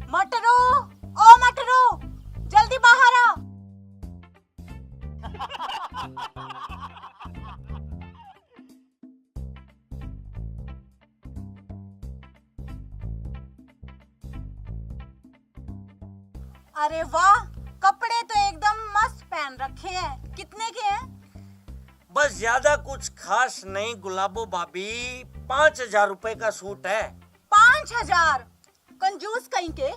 मटरू, ओ मटरू, जल्दी बाहर आ। अरे वाह, कपड़े तो एकदम मस्त पहन रखे हैं। कितने के हैं? बस ज्यादा कुछ खास नहीं गुलाबो भाभी, 5,000 रुपए का सूट है। 5,000? कंजूस कहीं के।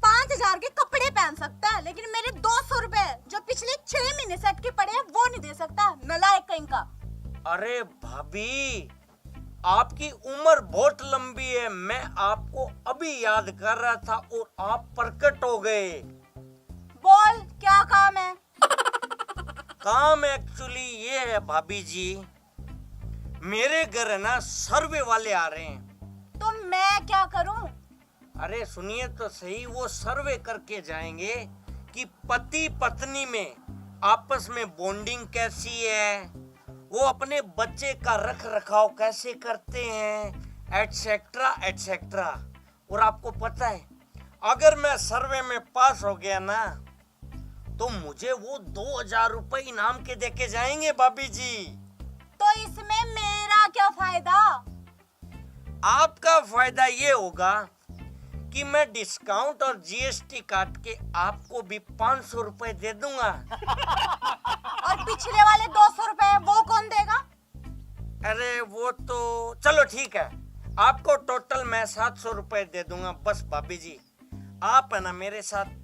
5,000 के कपड़े पहन सकता है, लेकिन मेरे 200 रुपए जो पिछले 6 महीने से अटके पड़े हैं वो नहीं दे सकता। नालायक कहीं का। अरे भाभी, आपकी उम्र बहुत लंबी है। मैं आपको अभी याद कर रहा था और आप प्रकट हो गए। बोल, क्या काम है? काम एक्चुअली ये है भाभी जी, मेरे घर है ना सर्वे वाले आ रहे हैं। तो मैं क्या करूं? अरे सुनिए तो सही, वो सर्वे करके जाएंगे कि पति पत्नी में आपस में बॉन्डिंग कैसी है, वो अपने बच्चे का रख रखाव कैसे करते हैं, एटसेट्रा एटसेट्रा। और आपको पता है, अगर मैं सर्वे में पास हो गया ना तो मुझे वो 2,000 रुपए इनाम के देके जाएंगे भाभी जी। तो इसमें मेरा क्या फायदा? आपका फायदा ये होगा कि मैं डिस्काउंट और जीएसटी काट के आपको भी 500 रुपए दे दूंगा। और पिछले वाले 200 रुपए वो कौन देगा? अरे वो तो चलो ठीक है, आपको टोटल मैं 700 रुपए दे दूंगा। बस भाभी जी, आप है ना मेरे साथ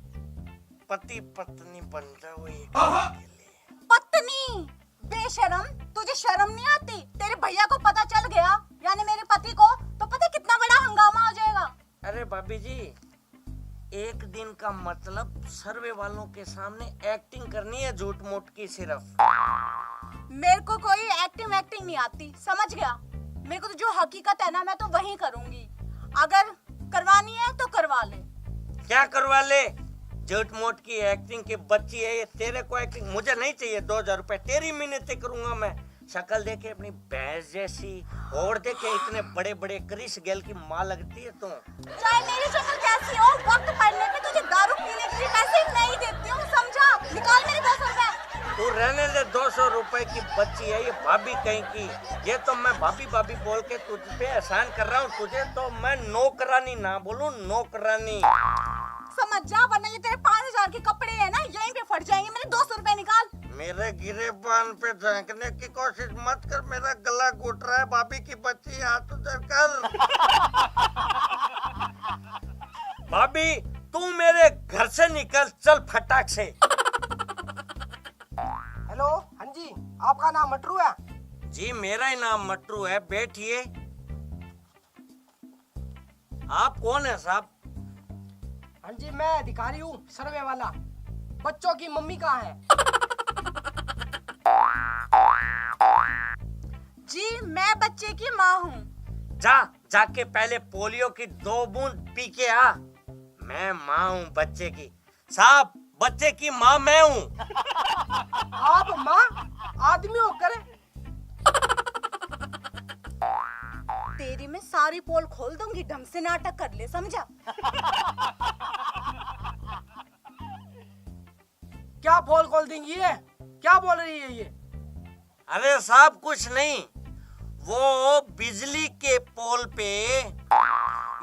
पति पत्नी बन जाओ ये के लिए। पत्नी? बेशरम, तुझे शर्म नहीं आती? तेरे भैया को पता चल गया, यानी मेरे पति को, तो पता कितना बड़ा हंगामा हो जाएगा। अरे भाभी जी, एक दिन का मतलब सर्वे वालों के सामने एक्टिंग करनी है, झूठ मूठ की सिर्फ। मेरे को कोई एक्टिंग नहीं आती, समझ गया? मेरे को तो जो हकीकत है ना, मैं तो वही करूंगी। अगर करवानी है तो करवा ले। क्या करवा ले? झूठ मूठ की एक्टिंग की बच्ची है ये। तेरे को एक्टिंग मुझे नहीं चाहिए। 2,000 रुपए तेरी मिन्नतें करूंगा मैं। शक्ल देखे अपनी भैंस जैसी, और देखे इतने बड़े बड़े क्रिस गेल की माँ लगती है तू। चाहे मेरी शक्ल कैसी हो, वक्त पड़ने पे तुझे दारू पीने के लिए पैसे नहीं देती हूँ, समझा? निकाल मेरे 200 रुपए। तू रहने दे, 200 रुपए की बच्ची है ये भाभी कहीं की। ये तो मैं भाभी भाभी बोल के तुझ पे एहसान कर रहा हूँ। तुझे तो मैं नौकरानी ना बोलूं, नौकरानी समझ जा, वरना ये तेरे 5,000 के कपड़े है ना, यहीं पे फट जाएंगे। मेरे 200 रुपए निकाल। मेरे गिरे पान पे झांकने की कोशिश मत कर, मेरा गला घुट रहा है। भाभी की बच्ची, हाथ उधर कर। भाभी तू मेरे घर से निकल, चल फटाक से। हेलो, हाँ जी, आपका नाम मटरू है? जी मेरा ही नाम मटरू है, बैठिए। आप कौन है साहब? हाँ जी, मैं अधिकारी हूँ सर्वे वाला। बच्चों की मम्मी कहाँ है? जी मैं बच्चे की माँ हूँ। जाके पहले पोलियो की 2 बूंद पी के आ। मैं माँ हूँ बच्चे की। साहब, बच्चे की माँ मैं हूँ। आप माँ आदमी होकर? तेरी मैं सारी पोल खोल दूंगी, ढंग से नाटक कर ले, समझा? क्या पोल खोल देंगी ये? क्या बोल रही है ये? अरे साहब कुछ नहीं, वो बिजली के पोल पे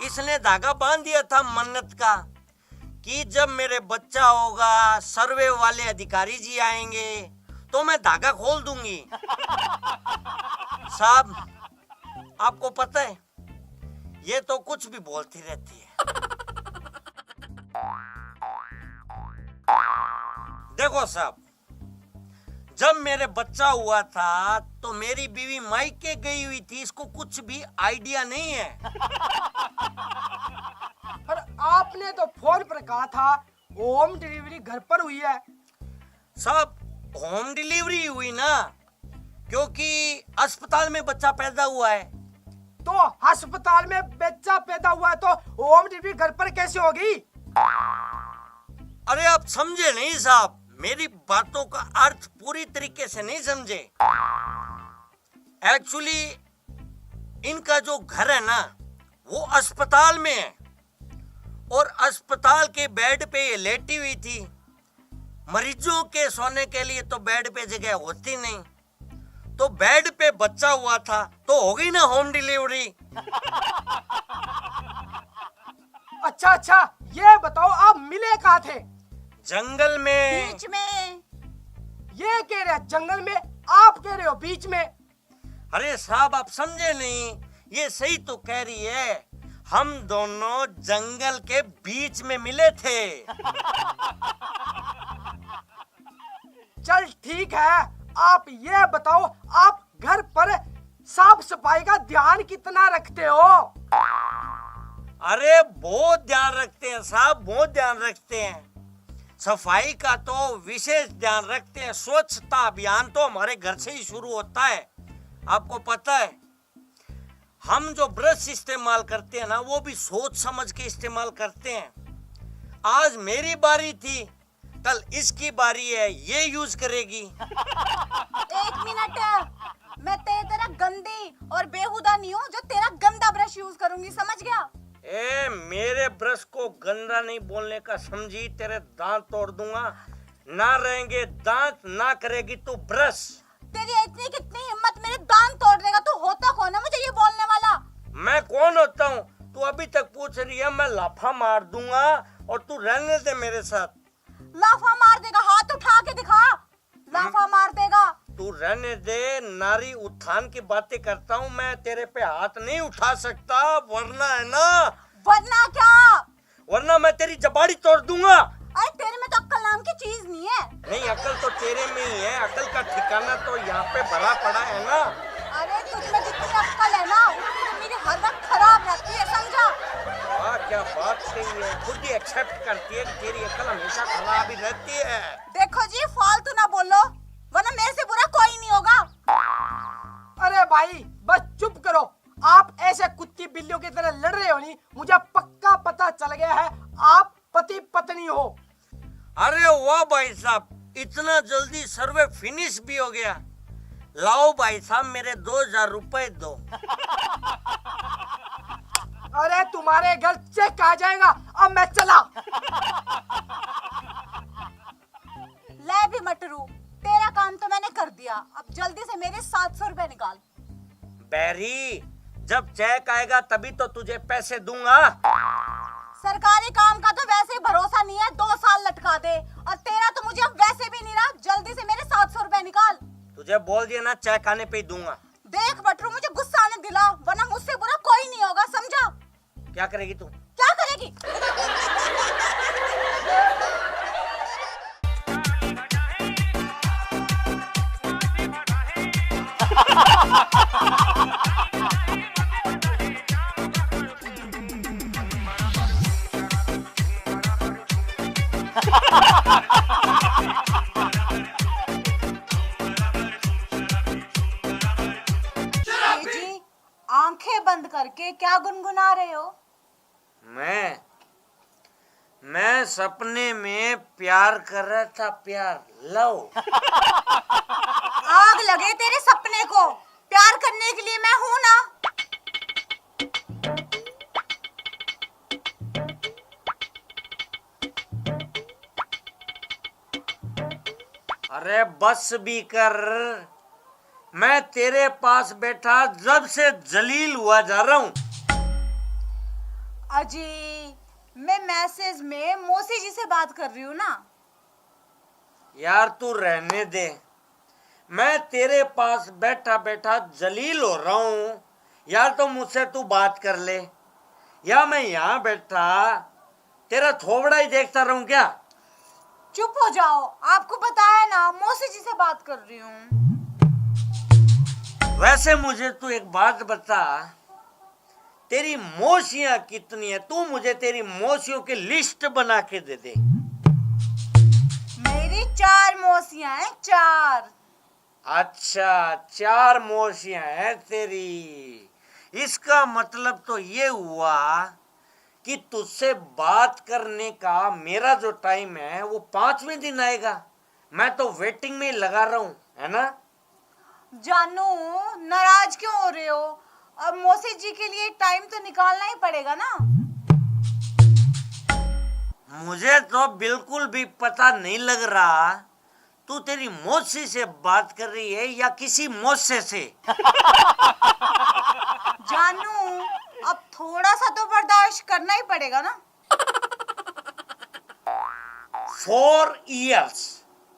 इसने धागा बांध दिया था मन्नत का कि जब मेरे बच्चा होगा, सर्वे वाले अधिकारी जी आएंगे तो मैं धागा खोल दूंगी। साहब आपको पता है, ये तो कुछ भी बोलती रहती है। देखो साहब, जब मेरे बच्चा हुआ था तो मेरी बीवी मायके गई हुई थी, इसको कुछ भी आइडिया नहीं है। पर आपने तो फोन पर कहा था होम डिलीवरी घर पर हुई है। साहब होम डिलीवरी हुई ना, क्योंकि अस्पताल में बच्चा पैदा हुआ है। तो अस्पताल में बच्चा पैदा हुआ है तो होम डिलीवरी घर पर कैसे होगी? अरे आप समझे नहीं साहब, मेरी बातों का अर्थ पूरी तरीके से नहीं समझे। एक्चुअली इनका जो घर है ना वो अस्पताल में है, और अस्पताल के बेड पे ये लेटी हुई थी। मरीजों के सोने के लिए तो बेड पे जगह होती नहीं, तो बेड पे बच्चा हुआ था तो हो गई ना होम डिलीवरी। अच्छा अच्छा, ये बताओ आप मिले कहाँ थे? जंगल में। बीच में। ये कह रहे हैं जंगल में, आप कह रहे हो बीच में। अरे साहब आप समझे नहीं, ये सही तो कह रही है, हम दोनों जंगल के बीच में मिले थे। चल ठीक है, आप ये बताओ आप घर पर साफ सफाई का ध्यान कितना रखते हो? अरे बहुत ध्यान रखते हैं साहब, बहुत ध्यान रखते हैं। सफाई का तो विशेष ध्यान रखते हैं। स्वच्छता अभियान तो हमारे घर से ही शुरू होता है। आपको पता है, हम जो ब्रश इस्तेमाल करते हैं ना, वो भी सोच समझ के इस्तेमाल करते हैं। आज मेरी बारी थी, कल इसकी बारी है, ये यूज करेगी। एक मिनट, मैं तेरी तरह गंदी और बेहुदा नहीं हूँ जो तेरा गंदा ब्रश यूज करूंगी, समझ गया? ए मेरे ब्रश को गंदा नहीं बोलने का समझी, तेरे दांत तोड़ दूंगा। ना रहेंगे दांत, ना करेगी तू ब्रश। तेरी इतनी कितनी हिम्मत मेरे दांत तोड़ देगा? तू होता कौन है मुझे ये बोलने वाला? मैं कौन होता हूँ? तू अभी तक पूछ रही है। मैं लाफा मार दूंगा और तू रहने दे मेरे साथ। लाफा मार देगा? हाथ उठा के दिखा, लाफा मार देगा। तू रहने दे, नारी उत्थान की बातें करता हूँ मैं, तेरे पे हाथ नहीं उठा सकता, वरना है ना। वरना क्या? वरना मैं तेरी जबाड़ी तोड़ दूंगा। अरे तेरे में तो अक्ल नाम की चीज नहीं है। नहीं, अकल तो तेरे में ही है, अकल का ठिकाना तो यहाँ पे भरा पड़ा है ना। अरे तुझ में जितनी अक्ल है ना, उतनी तो मेरी हर वक्त खराब रहती है, समझा? वाह क्या बात कही है, खुद ही एक्सेप्ट करती है कि तेरी अकल हमेशा खराब ही रहती है। देखो जी, फालतू ना बोलो, वरना मेरे से बुरा कोई नहीं होगा। अरे भाई बस चुप करो, आप ऐसे कुत्ती बिल्लियों की तरह लड़ रहे हो नहीं, मुझे पक्का पता चल गया है आप पति पत्नी हो। अरे वाह भाई साहब, इतना जल्दी सर्वे फिनिश भी हो गया। लाओ भाई साहब मेरे 2000 रुपए दो। अरे तुम्हारे घर चेक आ जाएगा, अब मैं चला। ले भी मटरू, तेरा काम तो मैंने कर दिया, अब जल्दी से मेरे 700 रुपए निकाल। बैरी, जब चेक आएगा तभी तो तुझे पैसे दूंगा। सरकारी काम का तो वैसे ही भरोसा नहीं है, 2 साल लटका दे, और तेरा तो मुझे अब वैसे भी नहीं रहा। जल्दी से मेरे 700 रुपए निकाल। तुझे बोल दिया ना, चेक आने पे ही दूंगा। देख बटरू, मुझे गुस्सा आने दिला, वरना मुझसे बुरा कोई नहीं होगा, समझा? क्या करेगी तू? क्या करेगी? जी, आंखें बंद करके क्या गुनगुना रहे हो? मैं सपने में प्यार कर रहा था, प्यार, लव। आग लगे तेरे सपने को, प्यार करने के लिए मैं हूं ना। अरे बस भी कर, मैं तेरे पास बैठा जब से जलील हुआ जा रहा हूँ। अजी, मैं मैसेज में मौसी जी से बात कर रही हूँ ना। यार तू रहने दे, मैं तेरे पास बैठा बैठा जलील हो रहा हूँ। यार तो मुझसे तू बात कर ले, या मैं यहाँ बैठा तेरा थोबड़ा ही देखता रहूं क्या? चुप हो जाओ, आपको पता है ना मौसी जी से बात कर रही हूँ। वैसे मुझे तू एक बात बता, तेरी मौसियां कितनी है? तू मुझे तेरी मौसियों की लिस्ट बना के दे दे। मेरी 4 मौसियां हैं, 4। अच्छा, 4 मौसियां हैं तेरी। इसका मतलब तो ये हुआ कि तुझसे बात करने का मेरा जो टाइम है वो 5वें दिन आएगा। मैं तो वेटिंग में लगा रहा हूँ, है ना? जानू, नाराज क्यों हो रहे हो? अब मौसी जी के लिए टाइम तो निकालना ही पड़ेगा ना। मुझे तो बिल्कुल भी पता नहीं लग रहा तू तेरी मौसी से बात कर रही है या किसी मौसे से। जानू, अब थोड़ा सा तो बर्दाश्त करना ही पड़ेगा ना। 4 years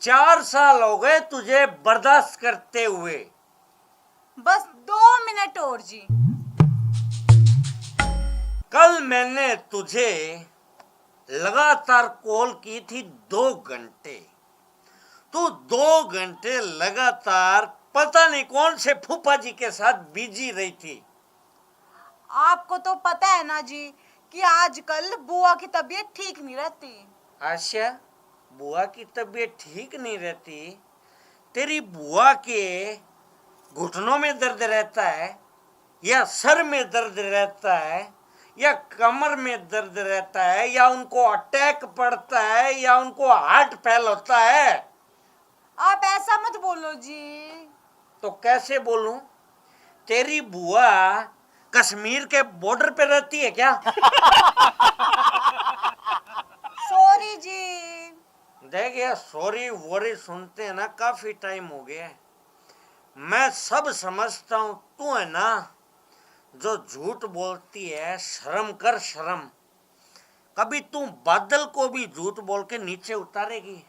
4 साल हो गए तुझे बर्दाश्त करते हुए। बस 2 मिनट और जी। कल मैंने तुझे लगातार कॉल की थी 2 घंटे। तू 2 घंटे लगातार पता नहीं कौन से फूफा जी के साथ बिजी रही थी। आपको तो पता है ना जी कि आजकल बुआ की तबीयत ठीक नहीं रहती। अच्छा, बुआ की तबीयत ठीक नहीं रहती? तेरी बुआ के घुटनों में दर्द रहता है या सर में दर्द रहता है या कमर में दर्द रहता है या उनको अटैक पड़ता है या उनको हार्ट फेल होता है? आप ऐसा मत बोलो जी। तो कैसे बोलूं? तेरी बुआ कश्मीर के बॉर्डर पे रहती है क्या? सॉरी जी। देख यार, सॉरी वोरी सुनते हैं ना काफी टाइम हो गया है। मैं सब समझता हूँ, तू है ना जो झूठ बोलती है, शर्म कर शर्म। कभी तू बादल को भी झूठ बोल के नीचे उतारेगी,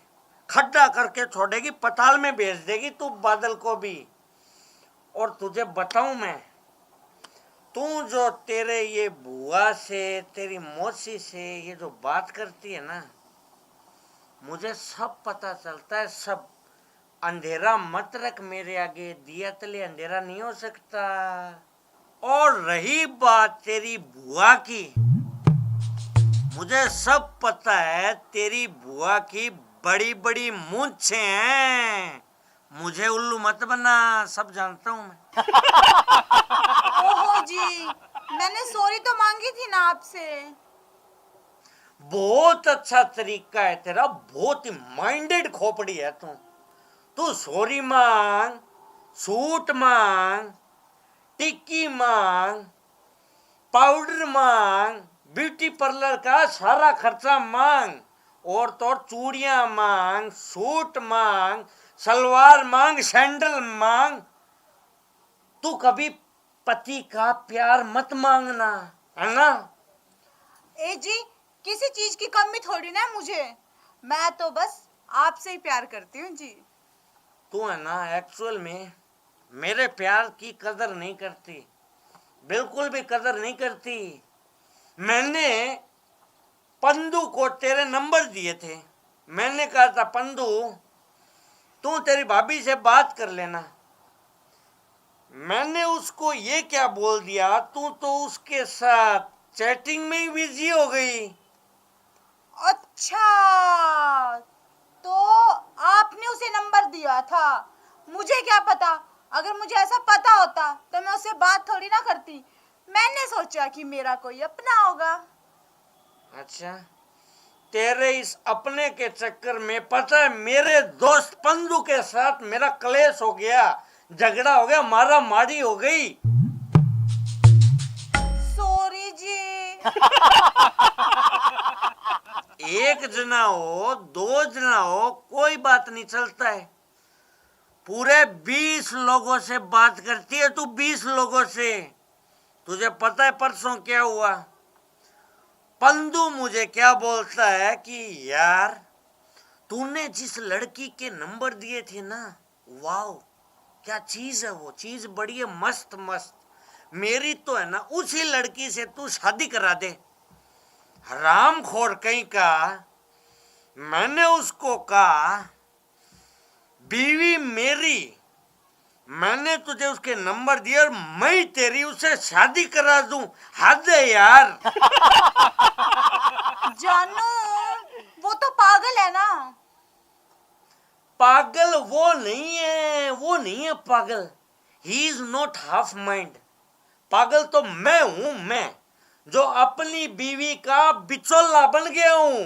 खड्डा करके छोड़ेगी, पताल में भेज देगी तू बादल को भी। और तुझे बताऊं मैं, तू जो तेरे ये बुआ से तेरी मौसी से ये जो बात करती है ना, मुझे सब पता चलता है सब। अंधेरा मत रख मेरे आगे, दिया तले अंधेरा नहीं हो सकता। और रही बात तेरी बुआ की, मुझे सब पता है तेरी बुआ की बड़ी बड़ी मूंछें हैं। मुझे उल्लू मत बना, सब जानता हूं मैं। ओहो जी, मैंने सॉरी तो मांगी थी ना आपसे। बहुत अच्छा तरीका है तेरा, बहुत ही माइंडेड खोपड़ी है तू। तू सॉरी मांग, सूट मांग, टिक्की मांग, पाउडर मांग, ब्यूटी पार्लर का सारा खर्चा मांग, और तो और चूड़ियां मांग, सूट मांग, सलवार मांग, सैंडल मांग। तू कभी पति का प्यार मत मांगना, है ना? ए जी, किसी चीज की कमी थोड़ी ना है मुझे। मैं तो बस आपसे ही प्यार करती हूँ जी। तू है ना एक्चुअल में मेरे प्यार की कदर नहीं करती, बिल्कुल भी कदर नहीं करती। मैंने पंदू को तेरे नंबर दिए थे। मैंने कहा था पंदू तू तेरी भाभी से बात कर लेना। मैंने उसको ये क्या बोल दिया, तू तो उसके साथ चैटिंग में ही बिजी हो गई। अच्छा, तो आपने उसे नंबर दिया था? मुझे क्या पता। अगर मुझे ऐसा पता होता तो मैं उससे बात थोड़ी ना करती। मैंने सोचा कि मेरा कोई अपना होगा। अच्छा, तेरे इस अपने के चक्कर में पता है मेरे दोस्त पंदू के साथ मेरा क्लेश हो गया, झगड़ा हो गया, मारा मारी हो गई। सॉरी जी। एक जना हो, 2 जना हो, कोई बात नहीं, चलता है। पूरे 20 लोगों से बात करती है तू, 20 लोगों से। तुझे पता है परसों क्या हुआ? पंदू मुझे क्या बोलता है कि यार तूने जिस लड़की के नंबर दिए थे ना, वाओ क्या चीज है, वो चीज बड़ी है, मस्त मस्त। मेरी तो है ना उसी लड़की से तू शादी करा दे। हरामखोर कहीं का। मैंने उसको कहा बीवी मेरी, मैंने तुझे उसके नंबर दिया और मैं तेरी उससे शादी करा दूं। हद है यार। जानू, वो तो पागल है ना। पागल वो नहीं है, वो नहीं है पागल। He is not half mind. पागल तो मैं हूं, मैं जो अपनी बीवी का बिचौला बन गया हूं।